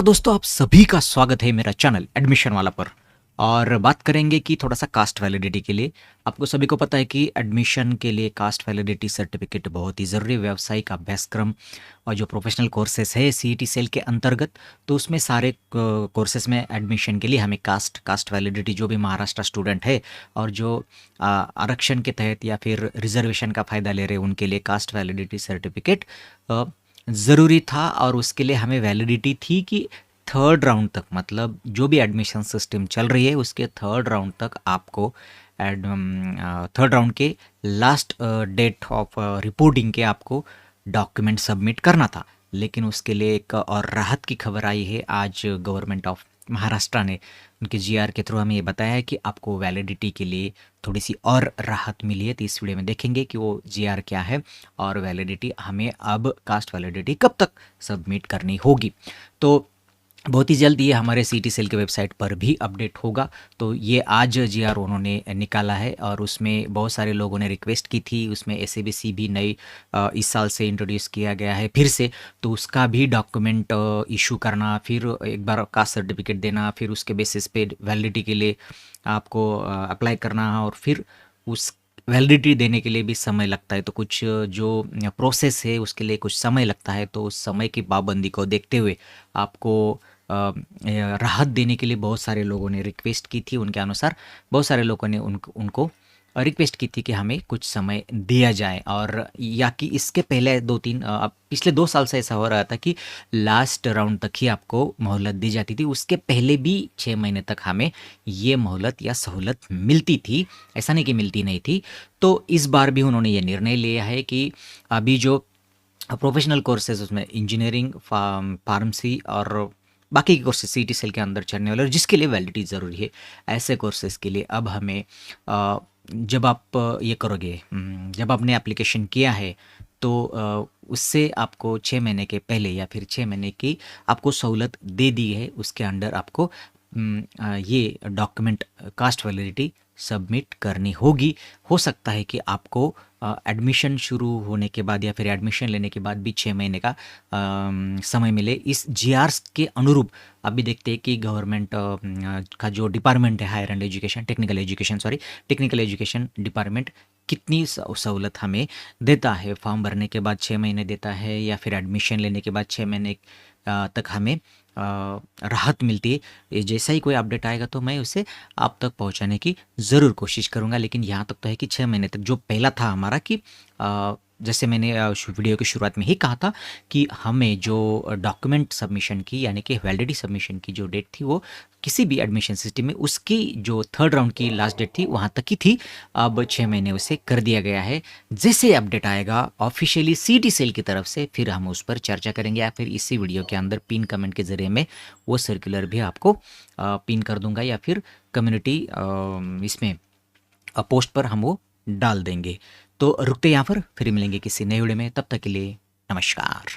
दोस्तों आप सभी का स्वागत है मेरा चैनल एडमिशन वाला पर। और बात करेंगे कि थोड़ा सा कास्ट वैलिडिटी के लिए। आपको सभी को पता है कि एडमिशन के लिए कास्ट वैलिडिटी सर्टिफिकेट बहुत ही ज़रूरी है। व्यावसायिक अभ्यासक्रम और जो प्रोफेशनल कोर्सेस है सीईटी सेल के अंतर्गत, तो उसमें सारे कोर्सेस में एडमिशन के लिए हमें कास्ट वैलिडिटी, जो भी महाराष्ट्र स्टूडेंट है और जो आरक्षण के तहत या फिर रिजर्वेशन का फ़ायदा ले रहे हैं उनके लिए कास्ट वैलिडिटी सर्टिफिकेट ज़रूरी था। और उसके लिए हमें वैलिडिटी थी कि थर्ड राउंड तक, मतलब जो भी एडमिशन सिस्टम चल रही है उसके थर्ड राउंड तक आपको थर्ड राउंड के लास्ट डेट ऑफ रिपोर्टिंग के आपको डॉक्यूमेंट सबमिट करना था। लेकिन उसके लिए एक और राहत की खबर आई है। आज गवर्नमेंट ऑफ महाराष्ट्र ने उनके जीआर के थ्रू हमें ये बताया है कि आपको वैलिडिटी के लिए थोड़ी सी और राहत मिली है। तो इस वीडियो में देखेंगे कि वो जीआर क्या है और वैलिडिटी हमें अब कास्ट वैलिडिटी कब तक सबमिट करनी होगी। तो बहुत ही जल्द ये हमारे सीटी सेल के वेबसाइट पर भी अपडेट होगा। तो ये आज जीआर उन्होंने निकाला है और उसमें बहुत सारे लोगों ने रिक्वेस्ट की थी। उसमें एसएबीसी भी नई इस साल से इंट्रोड्यूस किया गया है फिर से, तो उसका भी डॉक्यूमेंट इशू करना, फिर एक बार कास्ट सर्टिफिकेट देना, फिर उसके बेसिस पे वैलिडिटी के लिए आपको अप्लाई करना, और फिर उस वैलिडिटी देने के लिए भी समय लगता है। तो कुछ जो प्रोसेस है उसके लिए कुछ समय लगता है। तो उस समय की पाबंदी को देखते हुए आपको राहत देने के लिए बहुत सारे लोगों ने रिक्वेस्ट की थी। उनके अनुसार बहुत सारे लोगों ने उनको रिक्वेस्ट की थी कि हमें कुछ समय दिया जाए। और या कि इसके पहले पिछले 2 साल से ऐसा हो रहा था कि लास्ट राउंड तक ही आपको मोहलत दी जाती थी। उसके पहले भी 6 महीने तक हमें ये मोहलत या सहूलत मिलती थी, ऐसा नहीं कि मिलती नहीं थी। तो इस बार भी उन्होंने ये निर्णय लिया है कि अभी जो प्रोफेशनल कोर्सेज, उसमें इंजीनियरिंग, फार्मेसी और बाकी के कोर्सेज सीटी सेल के अंदर चलने वाले और जिसके लिए वैलिडिटी ज़रूरी है, ऐसे कोर्सेज के लिए अब हमें जब आप ये करोगे, जब आपने एप्लीकेशन किया है तो उससे आपको 6 महीने के पहले या फिर 6 महीने की आपको सहूलत दे दी है। उसके अंडर आपको ये डॉक्यूमेंट कास्ट वैलिडिटी सबमिट करनी होगी। हो सकता है कि आपको एडमिशन शुरू होने के बाद या फिर एडमिशन लेने के बाद भी 6 महीने का समय मिले। इस जीआरस के अनुरूप अभी देखते हैं कि गवर्नमेंट का जो डिपार्टमेंट है, higher and education, technical education department कितनी सहूलत हमें देता है। फॉर्म भरने के बाद 6 महीने देता है या फिर एडमिशन लेने के बाद 6 महीने तक हमें राहत मिलती है। जैसा ही कोई अपडेट आएगा तो मैं उसे आप तक पहुंचाने की ज़रूर कोशिश करूंगा। लेकिन यहाँ तक तो है कि 6 महीने तक जो पहला था हमारा कि जैसे मैंने वीडियो की शुरुआत में ही कहा था कि हमें जो डॉक्यूमेंट सबमिशन की, यानी कि वैलिडिटी सबमिशन की जो डेट थी वो किसी भी एडमिशन सिस्टम में उसकी जो थर्ड राउंड की लास्ट डेट थी वहाँ तक की थी। अब 6 महीने उसे कर दिया गया है। जैसे अपडेट आएगा ऑफिशियली सीटी सेल की तरफ से, फिर हम उस पर चर्चा करेंगे या फिर इसी वीडियो के अंदर पिन कमेंट के ज़रिए मैं वो सर्कुलर भी आपको पिन कर दूंगा या फिर कम्युनिटी इसमें पोस्ट पर हम वो डाल देंगे। तो रुकते यहाँ पर, फिर मिलेंगे किसी नए वीडियो में। तब तक के लिए नमस्कार।